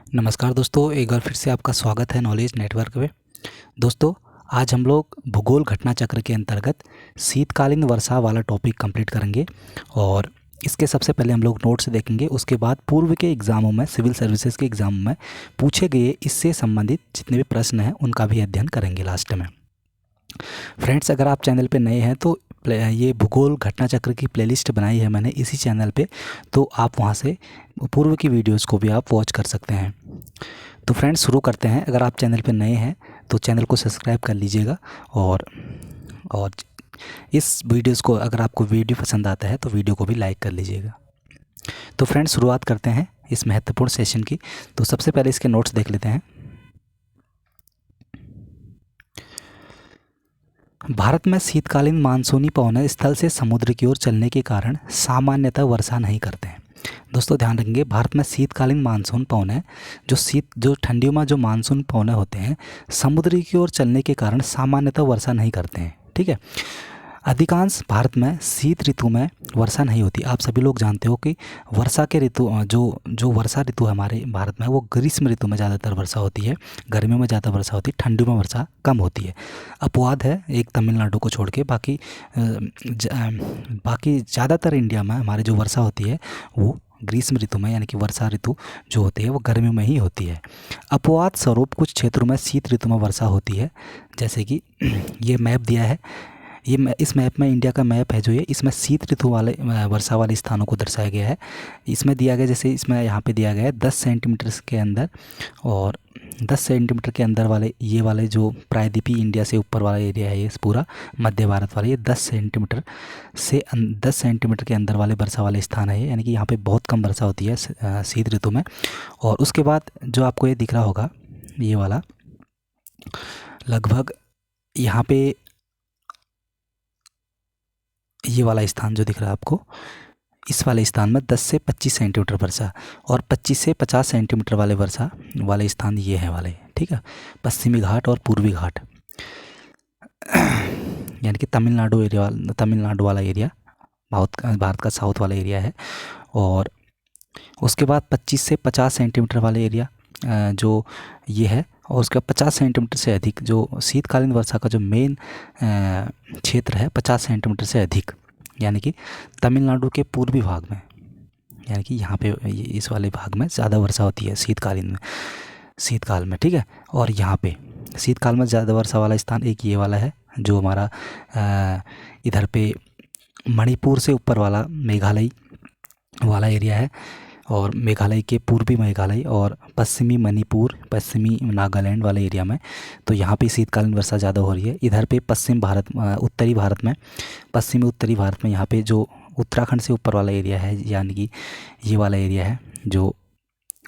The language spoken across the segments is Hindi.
नमस्कार दोस्तों, एक बार फिर से आपका स्वागत है नॉलेज नेटवर्क में। दोस्तों, आज हम लोग भूगोल घटना चक्र के अंतर्गत शीतकालीन वर्षा वाला टॉपिक कंप्लीट करेंगे। और इसके सबसे पहले हम लोग नोट्स देखेंगे। उसके बाद पूर्व के एग्ज़ामों में, सिविल सर्विसेज के एग्ज़ामों में पूछे गए इससे संबंधित जितने भी प्रश्न हैं उनका भी अध्ययन करेंगे लास्ट में। फ्रेंड्स, अगर आप चैनल पे नए हैं तो ये भूगोल घटना चक्र की प्लेलिस्ट बनाई है मैंने इसी चैनल पे, तो आप वहाँ से पूर्व की वीडियोस को भी आप वॉच कर सकते हैं। तो फ्रेंड्स, शुरू करते हैं। अगर आप चैनल पे नए हैं तो चैनल को सब्सक्राइब कर लीजिएगा और इस वीडियोस को, अगर आपको वीडियो पसंद आता है तो वीडियो को भी लाइक कर लीजिएगा। तो फ्रेंड्स, शुरुआत करते हैं इस महत्वपूर्ण सेशन की। तो सबसे पहले इसके नोट्स देख लेते हैं। भारत में शीतकालीन मानसूनी पवन स्थल से समुद्र की ओर चलने के कारण सामान्यतः वर्षा नहीं करते हैं। दोस्तों ध्यान रखेंगे, भारत में शीतकालीन मानसून पवन है, जो ठंडियों में जो मानसून पवन होते हैं समुद्र की ओर चलने के कारण सामान्यतः वर्षा नहीं करते हैं। ठीक है, अधिकांश भारत में शीत ऋतु में वर्षा नहीं होती। आप सभी लोग जानते हो कि वर्षा के ऋतु जो वर्षा ऋतु है हमारे भारत में, वो ग्रीष्म ऋतु में ज़्यादातर वर्षा होती है, गर्मियों में ज़्यादा वर्षा होती है, ठंडियों में वर्षा कम होती है। अपवाद है एक तमिलनाडु को छोड़ के, बाकी ज़्यादातर इंडिया में हमारे जो वर्षा होती है वो ग्रीष्म ऋतु में, यानी कि वर्षा ऋतु जो होती है वो गर्मियों में ही होती है। अपवाद स्वरूप कुछ क्षेत्रों में शीत ऋतु में वर्षा होती है, जैसे कि ये मैप दिया है। इस मैप में, इंडिया का मैप है जो ये, इसमें शीत ऋतु वाले वर्षा वाले स्थानों को दर्शाया गया है। इसमें दिया गया, जैसे इसमें यहाँ पे दिया गया है 10 सेंटीमीटर के अंदर, और 10 सेंटीमीटर के अंदर वाले ये वाले जो प्रायद्वीपीय इंडिया से ऊपर वाला एरिया है, ये पूरा मध्य भारत वाला, ये 10 सेंटीमीटर के अंदर वाले वर्षा वाले स्थान है, यानी कि यहाँ पे बहुत कम वर्षा होती है शीत ऋतु में। और उसके बाद जो आपको ये दिख रहा होगा, ये वाला लगभग यहाँ पे ये वाला स्थान जो दिख रहा है आपको, इस वाले स्थान में 10 से 25 सेंटीमीटर वर्षा, और 25 से 50 सेंटीमीटर वाले वर्षा वाले स्थान ये हैं वाले। ठीक है, पश्चिमी घाट और पूर्वी घाट, यानी कि तमिलनाडु वाला एरिया भारत का साउथ वाला एरिया है। और उसके बाद 25 से 50 सेंटीमीटर वाले एरिया जो ये है, और उसका 50 सेंटीमीटर से अधिक जो शीतकालीन वर्षा का जो मेन क्षेत्र है, 50 सेंटीमीटर से अधिक, यानी कि तमिलनाडु के पूर्वी भाग में, यानी कि यहाँ पे इस वाले भाग में ज़्यादा वर्षा होती है शीतकाल में। ठीक है, और यहाँ पे शीतकाल में ज़्यादा वर्षा वाला स्थान एक ये वाला है, जो हमारा इधर पे मणिपुर से ऊपर वाला मेघालय वाला एरिया है, और मेघालय के पूर्वी मेघालय और पश्चिमी मणिपुर, पश्चिमी नागालैंड वाले एरिया में, तो यहाँ पे शीतकालीन वर्षा ज़्यादा हो रही है। इधर पे उत्तरी भारत में यहाँ पे जो उत्तराखंड से ऊपर वाला एरिया है, यानी कि ये वाला एरिया है जो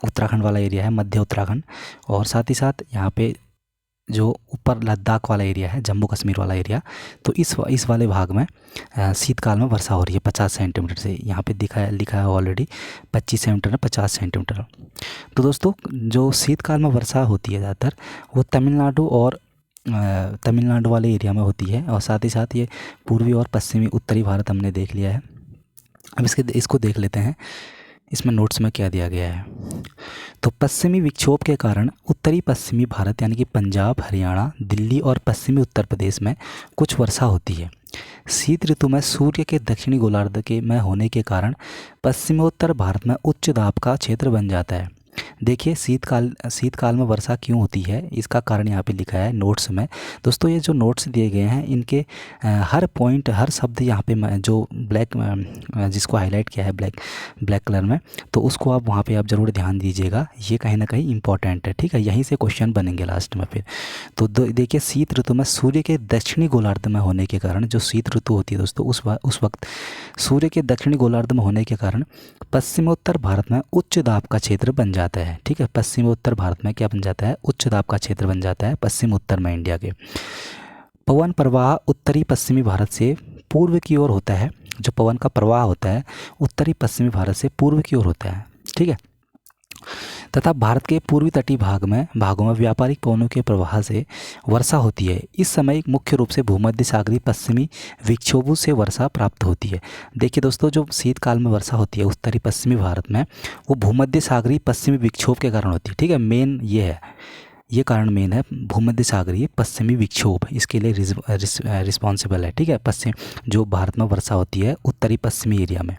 उत्तराखंड वाला एरिया है, मध्य उत्तराखंड, और साथ ही साथ यहाँ पे जो ऊपर लद्दाख वाला एरिया है, जम्मू कश्मीर वाला एरिया, तो इस वाले भाग में शीतकाल में वर्षा हो रही है 50 सेंटीमीटर से। यहाँ पे लिखा है ऑलरेडी 25 सेंटीमीटर, 50 सेंटीमीटर। तो दोस्तों, जो शीतकाल में वर्षा होती है ज़्यादातर वो तमिलनाडु वाले एरिया में होती है, और साथ ही साथ ये पूर्वी और पश्चिमी उत्तरी भारत हमने देख लिया है। अब इसको देख लेते हैं, इसमें नोट्स में क्या दिया गया है। तो पश्चिमी विक्षोभ के कारण उत्तरी पश्चिमी भारत, यानी कि पंजाब, हरियाणा, दिल्ली और पश्चिमी उत्तर प्रदेश में कुछ वर्षा होती है। शीत ऋतु में सूर्य के दक्षिणी गोलार्ध के में होने के कारण पश्चिमोत्तर भारत में उच्च दाब का क्षेत्र बन जाता है। देखिए, शीतकाल में वर्षा क्यों होती है, इसका कारण यहाँ पे लिखा है नोट्स में। दोस्तों, ये जो नोट्स दिए गए हैं इनके हर पॉइंट, हर शब्द यहाँ पे जो जिसको हाईलाइट किया है ब्लैक कलर में, तो उसको आप वहाँ पे आप ज़रूर ध्यान दीजिएगा, ये कहीं ना कहीं इंपॉर्टेंट है। ठीक है, यहीं से क्वेश्चन बनेंगे लास्ट में फिर। तो देखिए, शीत ऋतु में सूर्य के दक्षिणी गोलार्ध में होने के कारण, जो शीत ऋतु होती है दोस्तों, उस वक्त सूर्य के दक्षिणी गोलार्ध में होने के कारण पश्चिमोत्तर भारत में उच्च दाब का क्षेत्र बन जाता है। ठीक है, पश्चिमोत्तर भारत में क्या बन जाता है, उच्च दाब का क्षेत्र बन जाता है पश्चिम उत्तर में इंडिया के। पवन प्रवाह उत्तरी पश्चिमी भारत से पूर्व की ओर होता है। जो पवन का प्रवाह होता है उत्तरी पश्चिमी भारत से पूर्व की ओर होता है। ठीक है, तथा भारत के पूर्वी तटीय भागों में व्यापारिक पवनों के प्रवाह से वर्षा होती है। इस समय मुख्य रूप से भूमध्य सागरीय पश्चिमी विक्षोभों से वर्षा प्राप्त होती है। देखिए दोस्तों, जो शीतकाल में वर्षा होती है उत्तरी पश्चिमी भारत में, वो भूमध्य सागरीय पश्चिमी विक्षोभ के कारण होती है। ठीक है, मेन ये है, ये कारण मेन है, भूमध्य सागरीय पश्चिमी विक्षोभ इसके लिए रिस्पॉन्सिबल है। ठीक है, पश्चिम जो भारत में वर्षा होती है उत्तरी पश्चिमी एरिया में,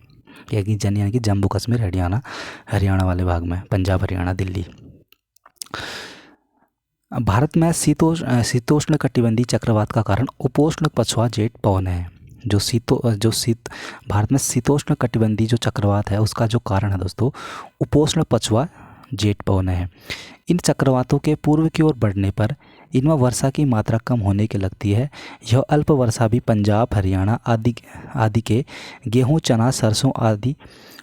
यानी कि जम्मू कश्मीर, हरियाणा वाले भाग में, पंजाब, हरियाणा, दिल्ली। भारत में शीतोष्ण कटिबंधीय चक्रवात का कारण उपोष्ण पछुआ जेट पवन है। भारत में शीतोष्ण कटिबंधीय जो चक्रवात है उसका जो कारण है दोस्तों, उपोष्ण पछुआ जेट पवन है। इन चक्रवातों के पूर्व की ओर बढ़ने पर इनमें वर्षा की मात्रा कम होने के लगती है। यह अल्प वर्षा भी पंजाब, हरियाणा आदि के गेहूं, चना, सरसों आदि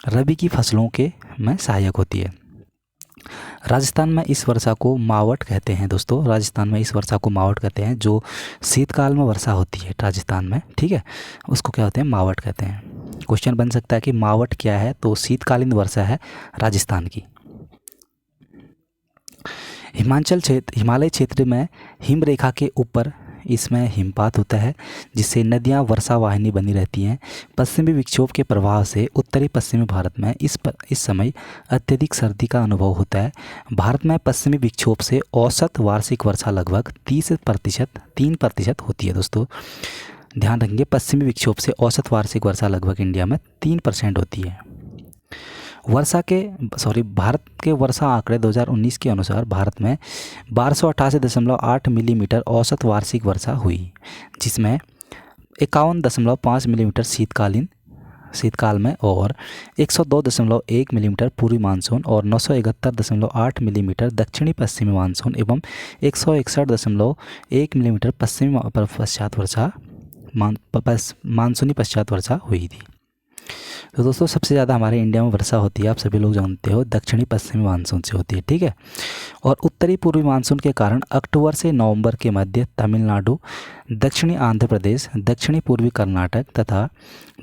रबी की फसलों के में सहायक होती है। राजस्थान में इस वर्षा को मावट कहते हैं दोस्तों, राजस्थान में इस वर्षा को मावट कहते हैं। जो शीतकाल में वर्षा होती है राजस्थान में, ठीक है, उसको क्या होते हैं, मावट कहते हैं। क्वेश्चन बन सकता है कि मावट क्या है, तो शीतकालीन वर्षा है राजस्थान की। हिमालय क्षेत्र में हिम रेखा के ऊपर इसमें हिमपात होता है, जिससे नदियां वर्षा वाहिनी बनी रहती हैं। पश्चिमी विक्षोभ के प्रभाव से उत्तरी पश्चिमी भारत में इस समय अत्यधिक सर्दी का अनुभव होता है। भारत में पश्चिमी विक्षोभ से औसत वार्षिक वर्षा लगभग 3% होती है दोस्तों। ध्यान रखेंगे, पश्चिमी विक्षोभ से औसत वार्षिक वर्षा लगभग इंडिया में 3% होती है। भारत के वर्षा आंकड़े 2019 के अनुसार भारत में 1288.8 मिलीमीटर औसत वार्षिक वर्षा हुई, जिसमें 51.5 मिलीमीटर शीतकाल में और 102.1 मिलीमीटर पूर्वी मानसून और 971.8 मिलीमीटर दक्षिणी पश्चिमी मानसून एवं 161.1 मिलीमीटर मानसूनी पश्चात वर्षा हुई थी। तो दोस्तों, सबसे ज़्यादा हमारे इंडिया में वर्षा होती है, आप सभी लोग जानते हो, दक्षिणी पश्चिमी मानसून से होती है। ठीक है, और उत्तरी पूर्वी मानसून के कारण अक्टूबर से नवंबर के मध्य तमिलनाडु, दक्षिणी आंध्र प्रदेश, दक्षिणी पूर्वी कर्नाटक तथा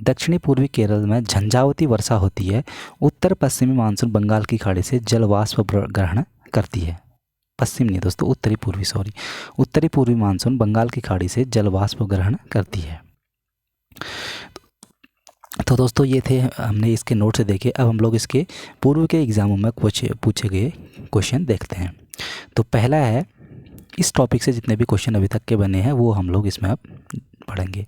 दक्षिणी पूर्वी केरल में झंझावती वर्षा होती है। उत्तर पश्चिमी मानसून बंगाल की खाड़ी से जल वाष्प ग्रहण करती है। पश्चिम नहीं दोस्तों, उत्तरी पूर्वी मानसून बंगाल की खाड़ी से जल वाष्प ग्रहण करती है। तो दोस्तों, ये थे हमने इसके नोट से देखे। अब हम लोग इसके पूर्व के एग्जामों में पूछे गए क्वेश्चन देखते हैं। तो पहला है, इस टॉपिक से जितने भी क्वेश्चन अभी तक के बने हैं वो हम लोग इसमें अब पढ़ेंगे।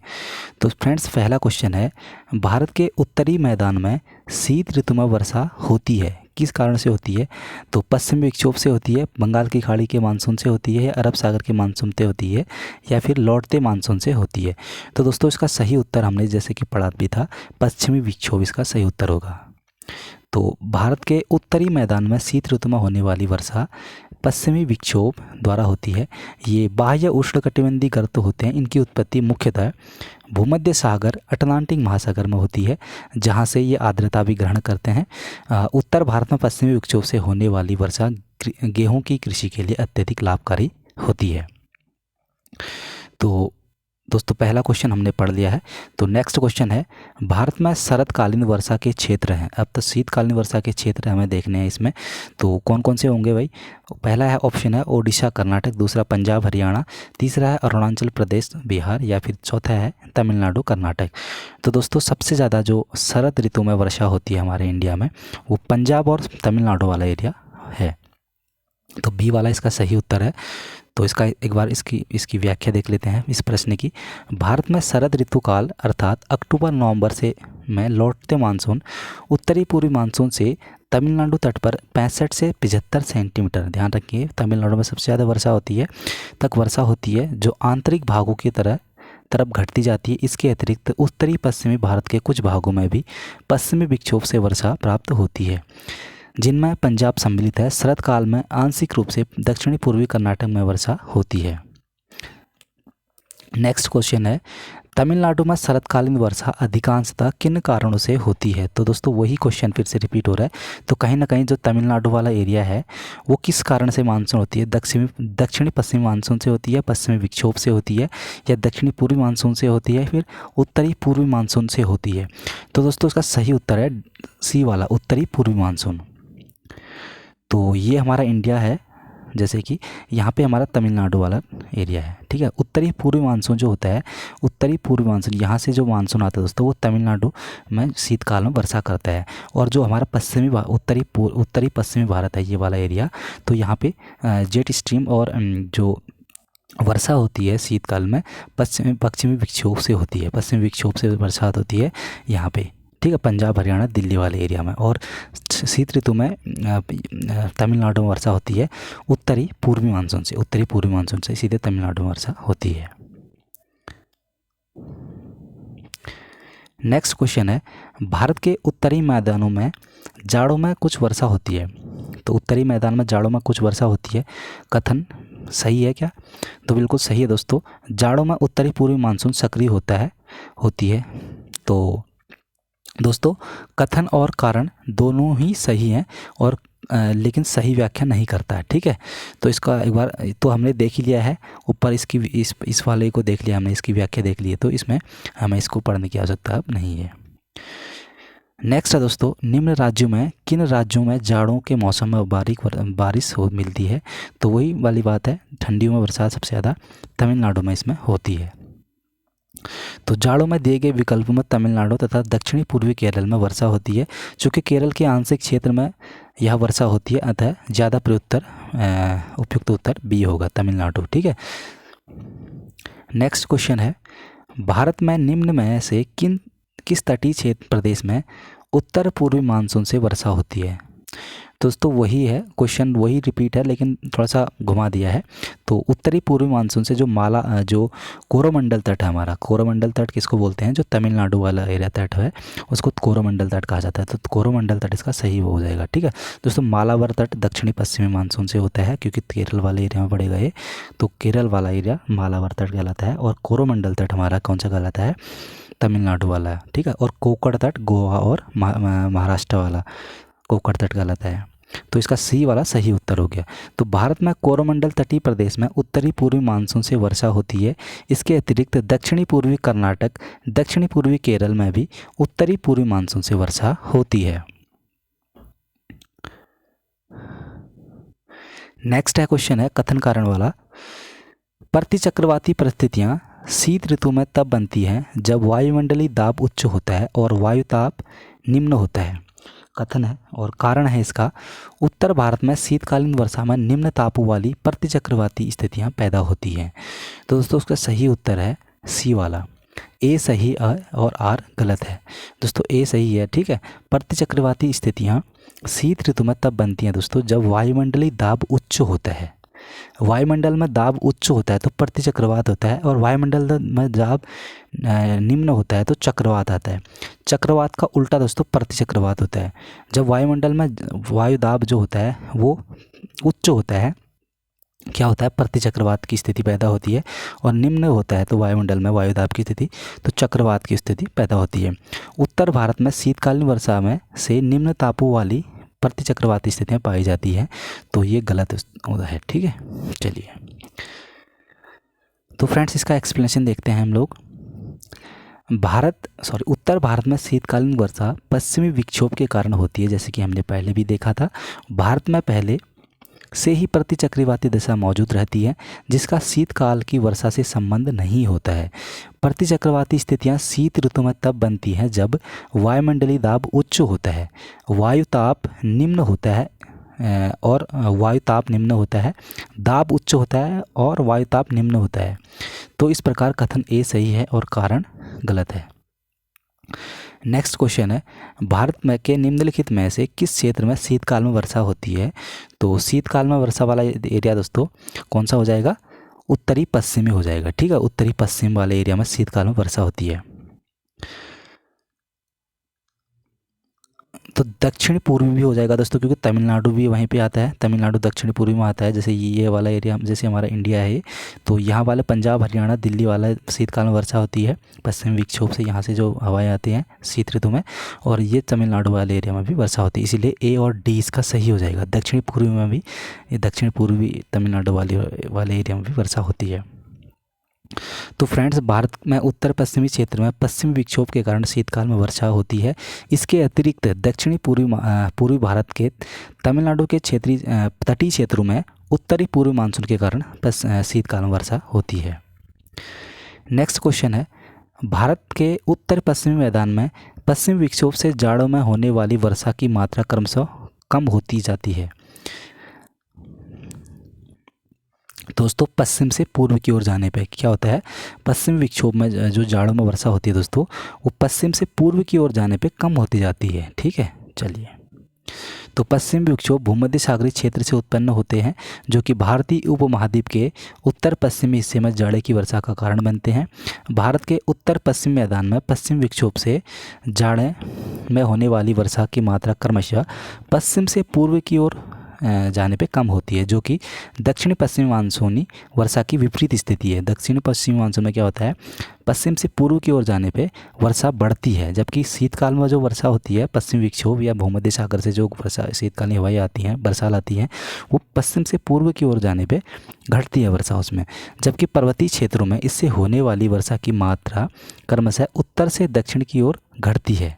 तो फ्रेंड्स, पहला क्वेश्चन है, भारत के उत्तरी मैदान में शीत ऋतु में वर्षा होती है, किस कारण से होती है? तो पश्चिमी विक्षोभ से होती है, बंगाल की खाड़ी के मानसून से होती है, अरब सागर के मानसून से होती है, या फिर लौटते मानसून से होती है? तो दोस्तों, इसका सही उत्तर हमने जैसे कि पढ़ा भी था, पश्चिमी विक्षोभ इसका सही उत्तर होगा। तो भारत के उत्तरी मैदान में शीत ऋतु में होने वाली वर्षा पश्चिमी विक्षोभ द्वारा होती है। ये बाह्य उष्णकटिबंधीय गर्त होते हैं। इनकी उत्पत्ति मुख्यतः भूमध्य सागर, अटलांटिक महासागर में होती है, जहाँ से ये आर्द्रता भी ग्रहण करते हैं। उत्तर भारत में पश्चिमी विक्षोभ से होने वाली वर्षा गेहूं की कृषि के लिए अत्यधिक लाभकारी होती है। तो दोस्तों, पहला क्वेश्चन हमने पढ़ लिया है। तो नेक्स्ट क्वेश्चन है, भारत में शरतकालीन वर्षा के क्षेत्र हैं। अब तो शीतकालीन वर्षा के क्षेत्र हमें देखने हैं इसमें। तो कौन कौन से होंगे भाई? पहला है ऑप्शन है ओडिशा, कर्नाटक, दूसरा पंजाब, हरियाणा, तीसरा है अरुणाचल प्रदेश, बिहार, या फिर चौथा है तमिलनाडु, कर्नाटक। तो दोस्तों, सबसे ज़्यादा जो शरद ऋतु में वर्षा होती है हमारे इंडिया में, वो पंजाब और तमिलनाडु वाला एरिया है। तो बी वाला इसका सही उत्तर है। तो इसका एक बार इसकी व्याख्या देख लेते हैं इस प्रश्न की। भारत में शरद ऋतुकाल अर्थात अक्टूबर नवंबर से में लौटते मानसून उत्तरी पूर्वी मानसून से तमिलनाडु तट पर 65 से 75 सेंटीमीटर, ध्यान रखिए तमिलनाडु में सबसे ज़्यादा वर्षा होती है, तक वर्षा होती है, जो आंतरिक भागों की तरफ घटती जाती है। इसके अतिरिक्त उत्तरी पश्चिमी भारत के कुछ भागों में भी पश्चिमी विक्षोभ से वर्षा प्राप्त होती है, जिनमें पंजाब सम्मिलित है। शरद काल में आंशिक रूप से दक्षिणी पूर्वी कर्नाटक में वर्षा होती है। नेक्स्ट क्वेश्चन है, तमिलनाडु में शरतकालीन वर्षा अधिकांशतः किन कारणों से होती है? तो दोस्तों, वही क्वेश्चन फिर से रिपीट हो रहा है। तो कहीं ना कहीं जो तमिलनाडु वाला एरिया है वो किस कारण से मानसून होती है? दक्षिणी पश्चिमी मानसून से होती है, पश्चिमी विक्षोभ से होती है, या दक्षिणी पूर्वी मानसून से होती है, फिर उत्तरी पूर्वी मानसून से होती है? तो दोस्तों, इसका सही उत्तर है सी वाला, उत्तरी पूर्वी मानसून। तो ये हमारा इंडिया है, जैसे कि यहाँ पे हमारा तमिलनाडु वाला एरिया है, ठीक है। उत्तरी पूर्वी मानसून जो होता है, उत्तरी पूर्वी मानसून यहाँ से जो मानसून आता है दोस्तों, वो तमिलनाडु में शीतकाल में वर्षा करता है। और जो हमारा उत्तरी पश्चिमी भारत है, ये वाला एरिया, तो यहाँ पे जेट स्ट्रीम और जो वर्षा होती है शीतकाल में पश्चिमी विक्षोभ से होती है, पश्चिमी विक्षोभ से बरसात होती है यहाँ पे, ठीक है, पंजाब हरियाणा दिल्ली वाले एरिया में। और शीत ऋतु में तमिलनाडु में वर्षा होती है उत्तरी पूर्वी मानसून से सीधे तमिलनाडु में वर्षा होती है। नेक्स्ट क्वेश्चन है, भारत के उत्तरी मैदानों में जाड़ों में कुछ वर्षा होती है। तो उत्तरी मैदान में जाड़ों में कुछ वर्षा होती है, कथन सही है क्या? तो बिल्कुल सही है दोस्तों। जाड़ों में उत्तरी पूर्वी मानसून सक्रिय होती है। तो दोस्तों कथन और कारण दोनों ही सही हैं, और लेकिन सही व्याख्या नहीं करता है, ठीक है। तो इसका एक बार तो हमने देख ही लिया है, ऊपर इसकी इस वाले को देख लिया हमने, इसकी व्याख्या देख ली है, तो इसमें हमें इसको पढ़ने की आवश्यकता अब नहीं है। नेक्स्ट है दोस्तों, निम्न राज्यों में किन राज्यों में जाड़ों के मौसम में बारिश मिलती है? तो वही वाली बात है, ठंडियों में बरसात सबसे ज़्यादा तमिलनाडु में इसमें होती है। तो जाड़ों में दिए गए विकल्पों में तमिलनाडु तथा दक्षिणी पूर्वी केरल में वर्षा होती है। चूँकि केरल के आंशिक क्षेत्र में यह वर्षा होती है, अतः ज़्यादा उपयुक्त उत्तर बी होगा, तमिलनाडु, ठीक है। नेक्स्ट क्वेश्चन है, भारत में निम्न में से किस तटीय क्षेत्र प्रदेश में उत्तर पूर्वी मानसून से वर्षा होती है? दोस्तों वही है क्वेश्चन, वही रिपीट है, लेकिन थोड़ा सा घुमा दिया है। तो उत्तरी पूर्वी मानसून से जो कोरोमंडल तट है हमारा, कोरोमंडल तट किसको बोलते हैं? जो तमिलनाडु वाला एरिया तट है उसको कोरोमंडल तट कहा जाता है। तो कोरोमंडल तट इसका सही हो जाएगा, ठीक है दोस्तों। मालाबार तट दक्षिणी पश्चिमी मानसून से होता है, क्योंकि केरल वाले एरिया में पड़ेगा ये, तो केरल वाला एरिया मालाबार तट कहलाता है। और कोरोमंडल तट हमारा कौन सा कहलाता है? तमिलनाडु वाला, ठीक है। और कोकण तट गोवा और महाराष्ट्र वाला कोकण तट कहलाता है। तो इसका सी वाला सही उत्तर हो गया। तो भारत में कोरोमंडल तटीय प्रदेश में उत्तरी पूर्वी मानसून से वर्षा होती है। इसके अतिरिक्त दक्षिणी पूर्वी कर्नाटक, दक्षिणी पूर्वी केरल में भी उत्तरी पूर्वी मानसून से वर्षा होती है। नेक्स्ट है क्वेश्चन है कथन कारण वाला, प्रतिचक्रवाती परिस्थितियां शीत ऋतु में तब बनती हैं जब वायुमंडलीय दाब उच्च होता है और वायुताप निम्न होता है। कथन है और कारण है इसका, उत्तर भारत में शीतकालीन वर्षा में निम्न तापों वाली प्रतिचक्रवाती स्थितियां पैदा होती हैं। तो दोस्तों उसका सही उत्तर है सी वाला, ए सही और आर गलत है। दोस्तों ए सही है, ठीक है। प्रतिचक्रवाती स्थितियां शीत ऋतु में तब बनती हैं दोस्तों जब वायुमंडलीय दाब उच्च होता है। वायुमंडल में दाब उच्च होता है तो प्रतिचक्रवात होता है, और वायुमंडल में दाब निम्न होता है तो चक्रवात आता है। चक्रवात का उल्टा दोस्तों प्रतिचक्रवात होता है। जब वायुमंडल में वायु दाब जो होता है वो उच्च होता है, क्या होता है? प्रतिचक्रवात की स्थिति पैदा होती है। और निम्न होता है तो वायुमंडल में वायुदाब की स्थिति, तो चक्रवात की स्थिति पैदा होती है। उत्तर भारत में शीतकालीन वर्षा में से निम्न तापों वाली प्रतिचक्रवाती स्थितियाँ पाई जाती हैं, तो ये गलत है, ठीक है। चलिए तो फ्रेंड्स इसका एक्सप्लेनेशन देखते हैं हम लोग। उत्तर भारत में शीतकालीन वर्षा पश्चिमी विक्षोभ के कारण होती है, जैसे कि हमने पहले भी देखा था। भारत में पहले से ही प्रतिचक्रवाती दशा मौजूद रहती है, जिसका शीतकाल की वर्षा से संबंध नहीं होता है। प्रतिचक्रवाती स्थितियां शीत ऋतु में तब बनती हैं जब वायुमंडलीय दाब उच्च होता है, वायुताप निम्न होता है दाब उच्च होता है और वायुताप निम्न होता है। तो इस प्रकार कथन ए सही है और कारण गलत है। नेक्स्ट क्वेश्चन है, भारत में के निम्नलिखित में से किस क्षेत्र में शीतकाल में वर्षा होती है? तो शीतकाल में वर्षा वाला एरिया दोस्तों कौन सा हो जाएगा? उत्तरी पश्चिमी हो जाएगा, ठीक है। उत्तरी पश्चिम वाले एरिया में शीतकाल में वर्षा होती है। तो दक्षिण पूर्वी भी हो जाएगा दोस्तों, क्योंकि तमिलनाडु भी वहीं पे आता है। तमिलनाडु दक्षिण पूर्वी में आता है, जैसे ये वाला एरिया, जैसे हमारा इंडिया है, तो यहाँ वाले पंजाब हरियाणा दिल्ली वाला शीतकाल में वर्षा होती है पश्चिमी विक्षोभ से, यहाँ से जो हवाएं आती हैं शीत ऋतु में, और ये तमिलनाडु वाले एरिया में भी वर्षा होती है। इसीलिए ए और डी इसका सही हो जाएगा। दक्षिण पूर्वी में भी, दक्षिण पूर्वी तमिलनाडु वाले एरिया में भी वर्षा होती है। तो फ्रेंड्स, भारत में उत्तर पश्चिमी क्षेत्र में पश्चिमी विक्षोभ के कारण शीतकाल में वर्षा होती है। इसके अतिरिक्त दक्षिणी पूर्वी भारत के तमिलनाडु के क्षेत्रीय तटीय क्षेत्रों में उत्तरी पूर्वी मानसून के कारण शीतकाल में वर्षा होती है। नेक्स्ट क्वेश्चन है, भारत के उत्तर पश्चिमी मैदान में पश्चिमी विक्षोभ से जाड़ों में होने वाली वर्षा की मात्रा क्रमशः कम होती जाती है। दोस्तों, पश्चिम से पूर्व की ओर जाने पे क्या होता है, पश्चिमी विक्षोभ में जो जाड़ों में वर्षा होती है दोस्तों, वो पश्चिम से पूर्व की ओर जाने पे कम होती जाती है। ठीक है, चलिए। तो पश्चिमी विक्षोभ भूमध्य सागरीय क्षेत्र से उत्पन्न होते हैं, जो कि भारतीय उपमहाद्वीप के उत्तर पश्चिमी हिस्से में जाड़े की वर्षा का कारण बनते हैं। भारत के उत्तर पश्चिम मैदान में पश्चिमी विक्षोभ से जाड़े में होने वाली वर्षा की मात्रा क्रमशः पश्चिम से पूर्व की ओर जाने पे कम होती है, जो कि दक्षिणी पश्चिमी मानसूनी वर्षा की विपरीत स्थिति है। दक्षिणी पश्चिमी मानसून में क्या होता है, पश्चिम से पूर्व की ओर जाने पे वर्षा बढ़ती है, जबकि शीतकाल में जो वर्षा होती है पश्चिमी विक्षोभ या भूमध्य सागर से जो वर्षा शीतकालीन हवाएं आती हैं, बरसात आती हैं, वो पश्चिम से पूर्व की ओर जाने पे घटती है वर्षा उसमें। जबकि पर्वतीय क्षेत्रों में इससे होने वाली वर्षा की मात्रा क्रमशः उत्तर से दक्षिण की ओर घटती है।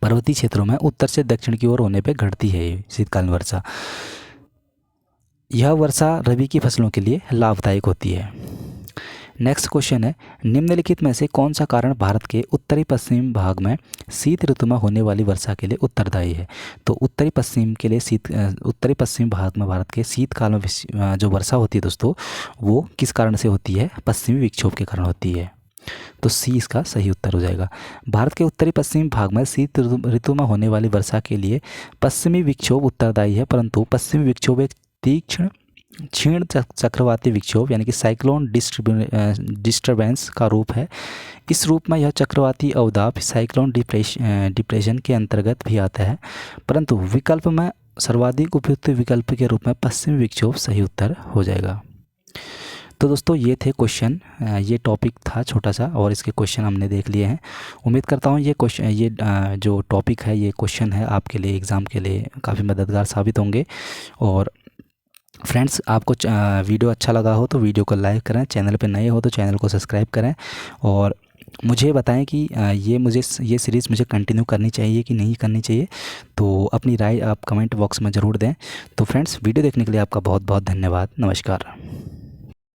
पर्वतीय क्षेत्रों में उत्तर से दक्षिण की ओर होने पे घटती है ये शीतकालीन वर्षा। यह वर्षा रबी की फसलों के लिए लाभदायक होती है। नेक्स्ट क्वेश्चन है, निम्नलिखित में से कौन सा कारण भारत के उत्तरी पश्चिम भाग में शीत ऋतु में होने वाली वर्षा के लिए उत्तरदायी है। तो उत्तरी पश्चिम भाग में भारत के शीतकाल में जो वर्षा होती है दोस्तों, वो किस कारण से होती है, पश्चिमी विक्षोभ के कारण होती है। तो सी इसका सही उत्तर हो जाएगा। भारत के उत्तरी पश्चिमी भाग में शीत ऋतु में होने वाली वर्षा के लिए पश्चिमी विक्षोभ उत्तरदायी है, परंतु पश्चिमी विक्षोभ एक तीक्ष्ण क्षीण चक्रवाती विक्षोभ यानी कि साइक्लोन डिस्टर्बेंस का रूप है। इस रूप में यह चक्रवाती अवदाब साइक्लोन डिप्रेशन के अंतर्गत भी आता है, परंतु विकल्प में सर्वाधिक उपयुक्त विकल्प के रूप में पश्चिमी विक्षोभ सही उत्तर हो जाएगा। तो दोस्तों, ये थे क्वेश्चन, ये टॉपिक था छोटा सा और इसके क्वेश्चन हमने देख लिए हैं। उम्मीद करता हूँ ये जो टॉपिक है, ये क्वेश्चन है, आपके लिए एग्ज़ाम के लिए काफ़ी मददगार साबित होंगे। और फ्रेंड्स, आपको वीडियो अच्छा लगा हो तो वीडियो को लाइक करें, चैनल पे नए हो तो चैनल को सब्सक्राइब करें, और मुझे बताएं कि ये सीरीज़ मुझे कंटिन्यू करनी चाहिए कि नहीं करनी चाहिए। तो अपनी राय आप कमेंट बॉक्स में ज़रूर दें। तो फ्रेंड्स, वीडियो देखने के लिए आपका बहुत बहुत धन्यवाद। नमस्कार।